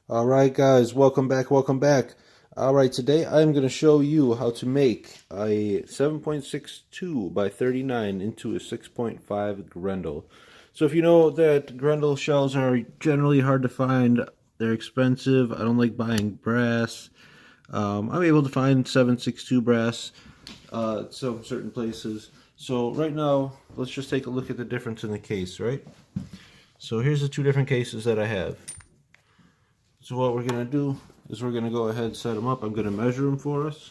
Alright guys, welcome back, welcome back. Alright, today I'm going to show you how to make a 7.62 by 39 into a 6.5 Grendel. So if you know that Grendel shells are generally hard to find, they're expensive, I don't like buying brass. I'm able to find 7.62 brass at some certain places. So right now, let's just take a look at the difference in the case, right? So here's the two different cases that I have. So what we're going to do is we're going to go ahead and set them up. I'm going to measure them for us.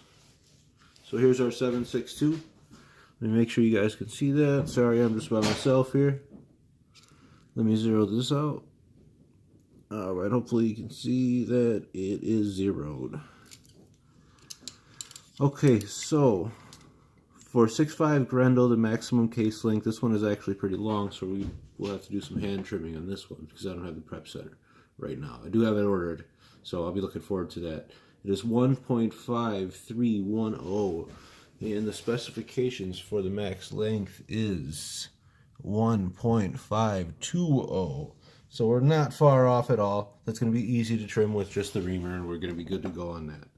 So here's our 7.62. Let me make sure you guys can see that. Sorry, I'm just by myself here. Let me zero this out. Alright, hopefully you can see that it is zeroed. Okay, so for 6.5 Grendel, the maximum case length, this one is actually pretty long, so we'll have to do some hand trimming on this one because I don't have the prep center right now. I do have it ordered, so I'll be looking forward to that. It is 1.5310, and the specifications for the max length is 1.520. So we're not far off at all. That's going to be easy to trim with just the reamer, and we're going to be good to go on that.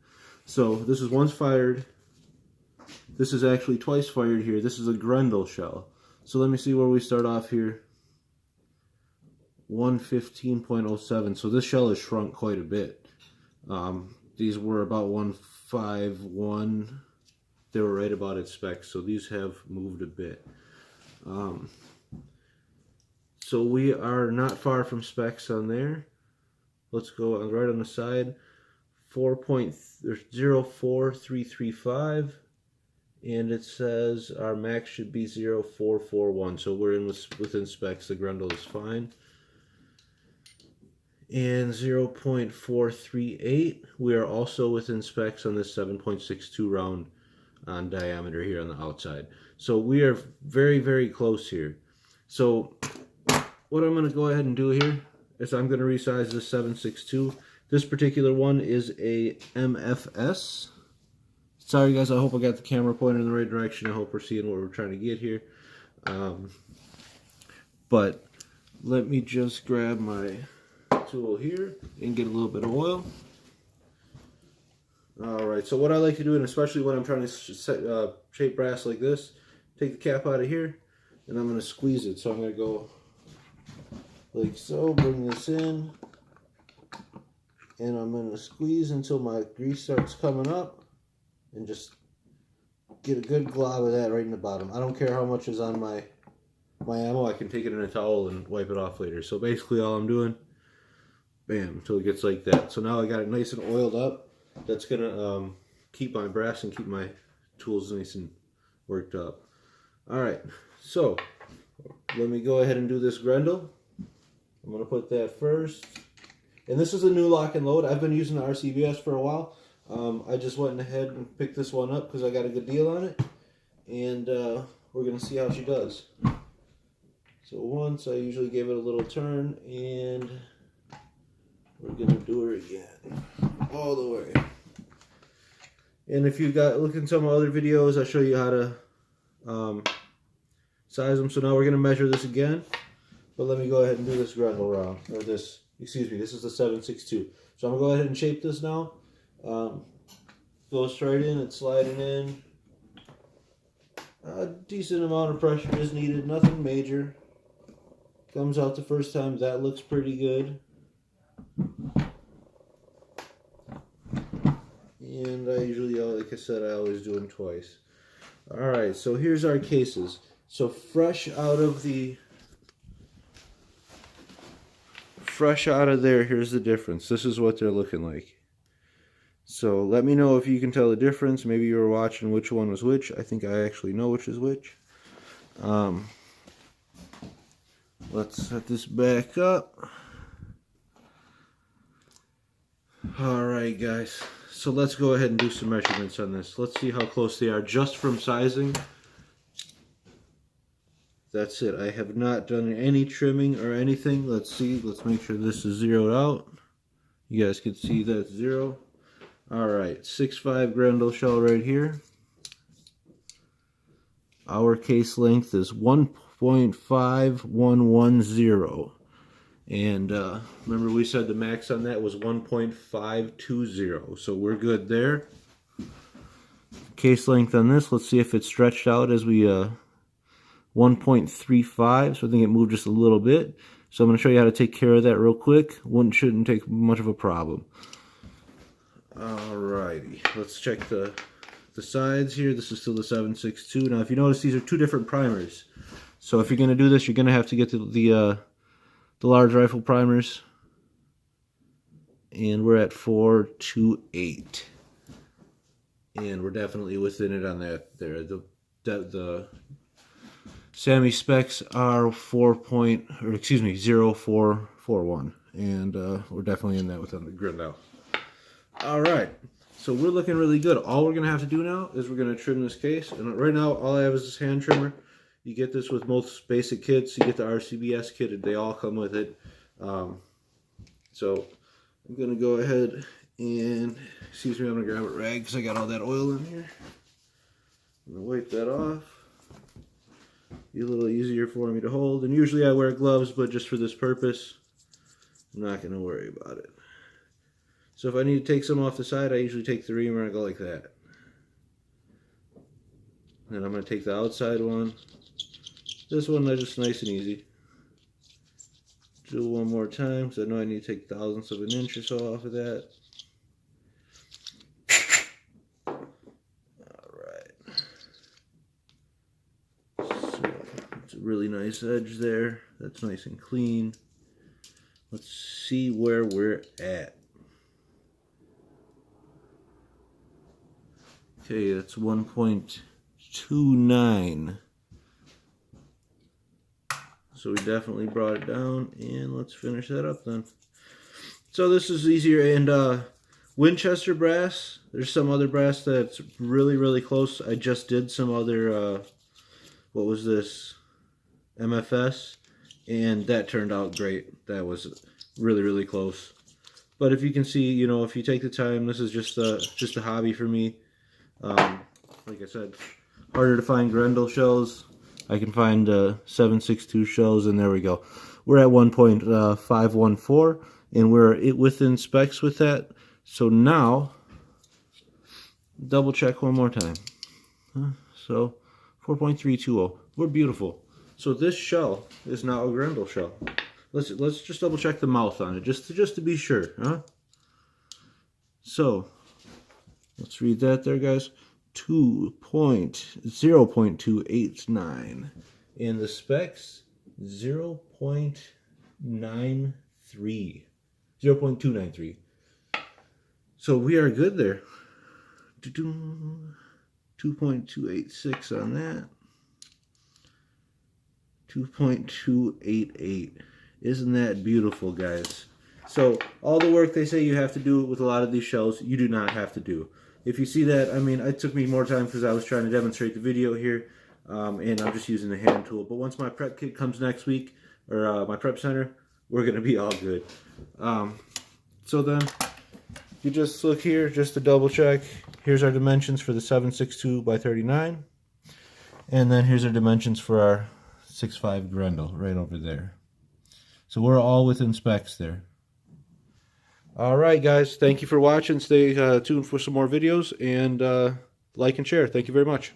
So this is once fired. This is actually twice fired here. This is a Grendel shell. So let me see where we start off here. 115.07. So this shell has shrunk quite a bit. These were about 151. They were right about its specs. So these have moved a bit. So we are not far from specs on there. Let's go right on the side. 0.335. And it says our max should be 0.441, so we're within specs. The Grendel is fine. And 0.438, we are also within specs on this 7.62 round on diameter here on the outside. So we are very, very close here. So what I'm going to go ahead and do here is I'm going to resize this 7.62. This particular one is a MFS. Sorry guys, I hope I got the camera pointed in the right direction. I hope we're seeing what we're trying to get here. But let me just grab my tool here and get a little bit of oil. Alright, so what I like to do, and especially when I'm trying to shape brass like this, take the cap out of here and I'm going to squeeze it. So I'm going to go like so, bring this in, and I'm going to squeeze until my grease starts coming up. And just get a good glob of that right in the bottom. I don't care how much is on my ammo. I can take it in a towel and wipe it off later. So basically all I'm doing, bam, until it gets like that. So now I got it nice and oiled up. That's going to keep my brass and keep my tools nice and worked up. Alright, so let me go ahead and do this Grendel. I'm going to put that first. And this is a new lock and load. I've been using the RCBS for a while. I just went ahead and picked this one up because I got a good deal on it, and we're going to see how she does. So once I usually give it a little turn, and we're going to do her again all the way. And if you look in some other videos, I show you how to size them. So now we're going to measure this again, but let me go ahead and do this Grendel round, or this, excuse me, this is the 7.62. So I'm going to go ahead and shape this now. Goes straight in, it's sliding in. A decent amount of pressure is needed, nothing major. Comes out the first time, that looks pretty good. And I usually, like I said, I always do them twice. Alright, so here's our cases. So fresh out of there, here's the difference. This is what they're looking like. So let me know if you can tell the difference. Maybe you were watching which one was which. I think I actually know which is which. Let's set this back up. Alright guys, so let's go ahead and do some measurements on this. Let's see how close they are just from sizing. That's it. I have not done any trimming or anything. Let's see. Let's make sure this is zeroed out. You guys can see that's zero. Alright, 6.5 Grendel shell right here. Our case length is 1.5110. And remember we said the max on that was 1.520, so we're good there. Case length on this, let's see if it's stretched out as we 1.35, so I think it moved just a little bit. So I'm going to show you how to take care of that real quick. Shouldn't take much of a problem. Alrighty, let's check the sides here. This is still the 7.62. Now if you notice, these are two different primers. So if you're going to do this, you're going to have to get the large rifle primers. And we're at 4.28. And we're definitely within it on that there. The Sammy specs are 0.41, and we're definitely in that within the Grendel. All right, so we're looking really good. All we're gonna have to do now is we're gonna trim this case, and right now all I have is this hand trimmer. You get this with most basic kits. You get the RCBS kit, and they all come with it. So I'm gonna go ahead and, excuse me, I'm gonna grab a rag because I got all that oil in here. I'm gonna wipe that off. Be a little easier for me to hold, and usually I wear gloves, but just for this purpose I'm not going to worry about it. So if I need to take some off the side, I usually take the reamer and I go like that. Then I'm going to take the outside one. This one is just nice and easy. Do it one more time because I know I need to take thousandths of an inch or so off of that. Really nice edge there. That's nice and clean. Let's see where we're at. Okay, that's 1.29. So we definitely brought it down, and let's finish that up then. So this is easier, and Winchester brass, there's some other brass that's really close. I just did some other, what was this? MFS, and that turned out great. That was really close. But if you can see, you know, if you take the time, this is just a hobby for me. Like I said, harder to find Grendel shells. I can find 7.62 shells, and there we go. We're at 1.514, and we're within specs with that. So now, double check one more time. So 4.320. We're beautiful. So this shell is now a Grendel shell. Let's just double check the mouth on it, just to be sure, huh? So let's read that there, guys. 0.289, and the specs 0.293. So we are good there. 2.286 on that. 2.288. Isn't that beautiful, guys? So all the work they say you have to do with a lot of these shells, you do not have to do. If you see that, I mean, it took me more time because I was trying to demonstrate the video here, and I'm just using the hand tool. But once my prep kit comes next week, or my prep center, we're going to be all good. So then, you just look here, just to double check. Here's our dimensions for the 7.62 by 39. And then here's our dimensions for our 6.5 Grendel right over there. So we're all within specs there. Alright guys, thank you for watching. Stay tuned for some more videos, and like and share. Thank you very much.